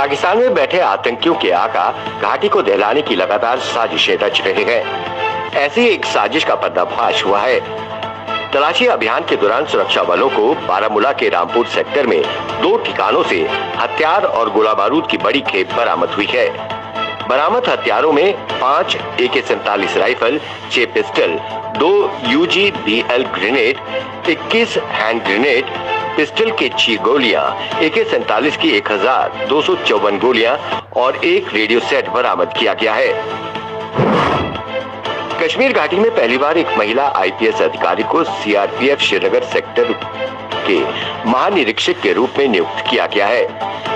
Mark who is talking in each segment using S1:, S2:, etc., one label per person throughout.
S1: पाकिस्तान में बैठे आतंकियों के आका घाटी को दहलाने की लगातार साजिशें रच रहे हैं। ऐसी एक साजिश का पर्दाफाश हुआ है। तलाशी अभियान के दौरान सुरक्षा बलों को बारामूला के रामपुर सेक्टर में 2 ठिकानों से हथियार और गोला बारूद की बड़ी खेप बरामद हुई है। बरामद हथियारों में 5 AK-47 rifle, 6 pistol, 2 UGBL grenade, 21 hand grenade, pistol के 6 गोलियां, AK-47 की 1254 गोलियां और 1 रेडियो सेट बरामद किया गया है। कश्मीर घाटी में पहली बार एक महिला IPS अधिकारी को CRPF श्रीनगर सेक्टर के महानिरीक्षक के रूप में नियुक्त किया गया है।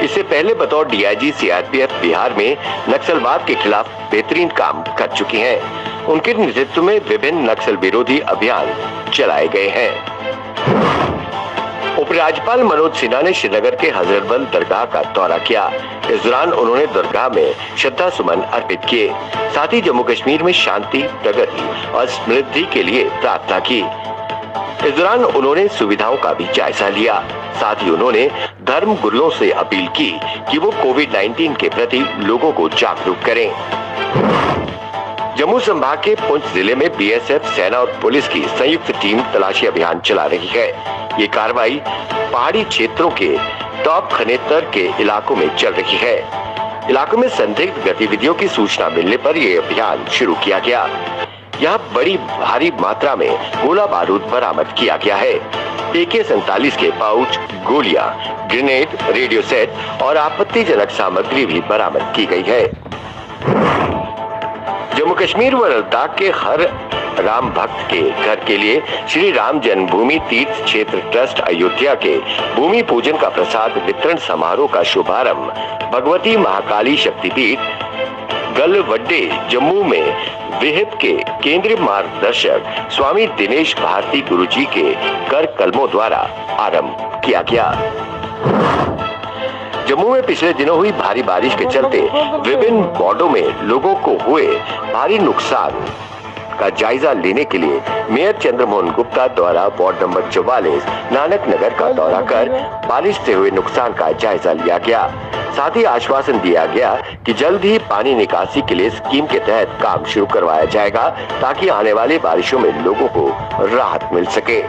S1: इससे पहले बतौर DIG CRPF बिहार में नक्सलवाद के खिलाफ बेहतरीन काम कर चुकी हैं। उनके नेतृत्व में विभिन्न नक्सल विरोधी अभियान चलाए गए हैं। उपराज्यपाल मनोज सिन्हा ने श्रीनगर के हजरतबल दरगाह का दौरा किया। इस दौरान उन्होंने दरगाह में श्रद्धा सुमन अर्पित किए। साथ ही जम्मू कश्मीर में शांति, प्रगति और समृद्धि के लिए प्रार्थना की। इस दौरान उन्होंने सुविधाओं का भी जायजा लिया। साथ ही उन्होंने धर्म गुरुओं से अपील की कि वो कोविड-19 के प्रति लोगों को जागरूक करें। जम्मू संभाग के पुंछ जिले में BSF, सेना और पुलिस की संयुक्त टीम तलाशी अभियान चला रही है। ये कार्रवाई पहाड़ी क्षेत्रों के टॉप खनेतर के इलाकों में चल रही है। इलाकों में संदिग्ध गतिविधियों की सूचना मिलने पर यह अभियान शुरू किया गया। यहाँ बड़ी भारी मात्रा में गोला बारूद बरामद किया गया है। AK-47 के पाउच, गोलियां, ग्रेनेड, रेडियो सेट और आपत्तिजनक सामग्री भी बरामद की गई है। जम्मू कश्मीर व लद्दाख के हर राम भक्त के घर के लिए श्री राम जन्मभूमि तीर्थ क्षेत्र ट्रस्ट अयोध्या के भूमि पूजन का प्रसाद वितरण समारोह का शुभारंभ भगवती महाकाली शक्तिपीठ गलवड्डे जम्मू में विहिप के केंद्रीय मार्गदर्शक स्वामी दिनेश भारती गुरुजी के कर कलमों द्वारा आरंभ किया गया। जम्मू में पिछले दिनों हुई भारी बारिश के चलते विभिन्न वार्डों में लोगों को हुए भारी नुकसान का जायजा लेने के लिए मेयर चंद्रमोहन गुप्ता द्वारा वार्ड नंबर 44 नानक नगर का दौरा कर बारिश से हुए नुकसान का जायजा लिया गया। साथ ही आश्वासन दिया गया कि जल्द ही पानी निकासी के लिए स्कीम के तहत काम शुरू करवाया जाएगा ताकि आने वाली बारिशों में लोगों को राहत मिल सके।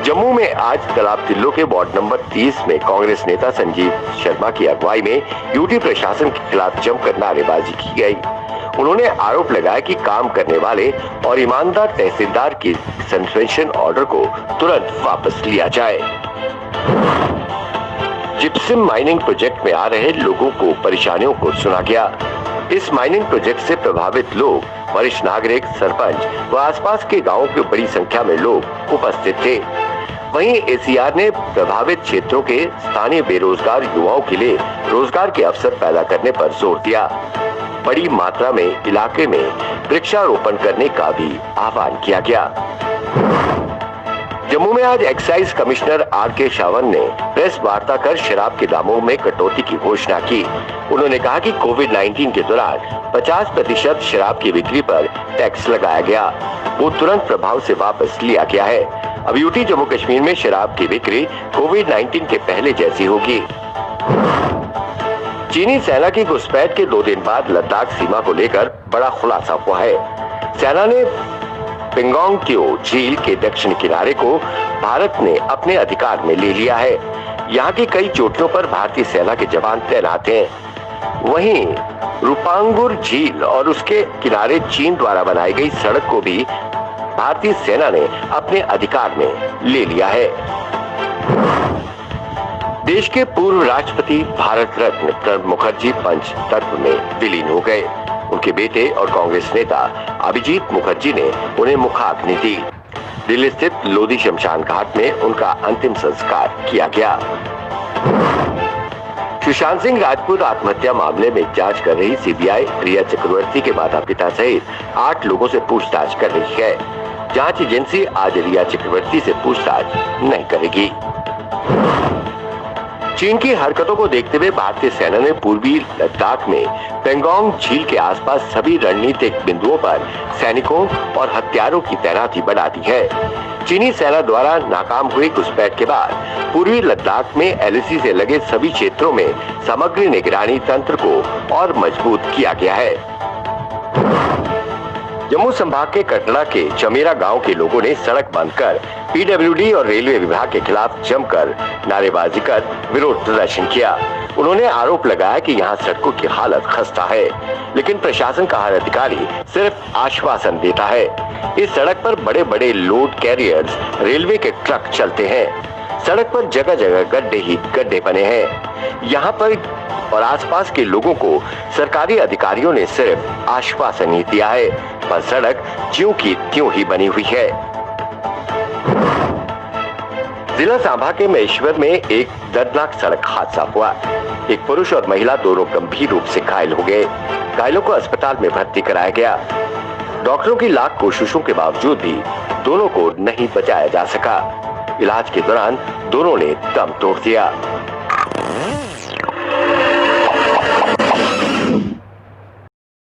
S1: जम्मू में आज तालाब तिल्लो के वार्ड नंबर 30 में कांग्रेस नेता संजीव शर्मा की अगुवाई में यूटी प्रशासन के खिलाफ जमकर नारेबाजी की गई। उन्होंने आरोप लगाया कि काम करने वाले और ईमानदार तहसीलदार की सस्पेंशन ऑर्डर को तुरंत वापस लिया जाए। जिप्सम माइनिंग प्रोजेक्ट में आ रहे लोगों को परेशानियों को सुना गया। इस माइनिंग प्रोजेक्ट से प्रभावित लोग, वरिष्ठ नागरिक, सरपंच व आसपास के गांवों की बड़ी संख्या में लोग उपस्थित थे। वहीं ACR ने प्रभावित क्षेत्रों के स्थानीय बेरोजगार युवाओं के लिए रोजगार के अवसर पैदा करने पर जोर दिया। बड़ी मात्रा में इलाके में वृक्षारोपण करने का भी आह्वान किया गया। जम्मू में आज एक्साइज कमिश्नर RK शावन ने प्रेस वार्ता कर शराब के दामों में कटौती की घोषणा की। उन्होंने कहा कि कोविड-19 के दौरान 50% शराब की बिक्री पर टैक्स लगाया गया, वो तुरंत प्रभाव से वापस लिया गया है। अब यूटी जम्मू कश्मीर में शराब की बिक्री कोविड-19 के पहले जैसी होगी। चीनी सेना की घुसपैठ के 2 दिन बाद लद्दाख सीमा को लेकर बड़ा खुलासा हुआ है। सेना ने पेंगोंग त्सो झील के दक्षिण किनारे को भारत ने अपने अधिकार में ले लिया है। यहाँ की कई चोटियों पर भारतीय सेना के जवान तैनात हैं। वहीं रूपांगुर झील और उसके किनारे चीन द्वारा बनाई गई सड़क को भी भारतीय सेना ने अपने अधिकार में ले लिया है। देश के पूर्व राष्ट्रपति भारत रत्न प्रणब मुखर्जी पंच तत्व में विलीन हो गए। उनके बेटे और कांग्रेस नेता अभिजीत मुखर्जी ने उन्हें मुखाग्नि दी। दिल्ली स्थित लोधी शमशान घाट में उनका अंतिम संस्कार किया गया। सुशांत सिंह राजपूत आत्महत्या मामले में जांच कर रही CBI रिया चक्रवर्ती के माता पिता सहित 8 लोगों से पूछताछ कर रही है। जांच एजेंसी आज रिया चक्रवर्ती से पूछताछ नहीं करेगी। चीन की हरकतों को देखते हुए भारतीय सेना ने पूर्वी लद्दाख में पेंगोंग झील के आसपास सभी रणनीतिक बिंदुओं पर सैनिकों और हथियारों की तैनाती बढ़ा दी है। चीनी सेना द्वारा नाकाम हुई घुसपैठ के बाद पूर्वी लद्दाख में एलएसी से लगे सभी क्षेत्रों में समग्र निगरानी तंत्र को और मजबूत किया गया है। जम्मू संभाग के कटरा के चमेरा गांव के लोगों ने सड़क बंद कर पीडब्ल्यूडी और रेलवे विभाग के खिलाफ जमकर नारेबाजी कर विरोध प्रदर्शन किया। उन्होंने आरोप लगाया कि यहां सड़कों की हालत खस्ता है, लेकिन प्रशासन का हर अधिकारी सिर्फ आश्वासन देता है। इस सड़क पर बड़े बड़े लोड कैरियर्स, रेलवे के ट्रक चलते हैं। सड़क पर जगह जगह गड्ढे ही गड्ढे बने हैं। यहाँ पर और आसपास के लोगों को सरकारी अधिकारियों ने सिर्फ आश्वासन ही दिया है, पर सड़क ज्यों की त्यों ही बनी हुई है। जिला सांबा के महेश्वर में एक दर्दनाक सड़क हादसा हुआ। एक पुरुष और महिला दोनों गंभीर रूप से घायल हो गए। घायलों को अस्पताल में भर्ती कराया गया। डॉक्टरों की लाख कोशिशों के बावजूद भी दोनों को नहीं बचाया जा सका। इलाज के दौरान दोनों ने दम तोड़ दिया।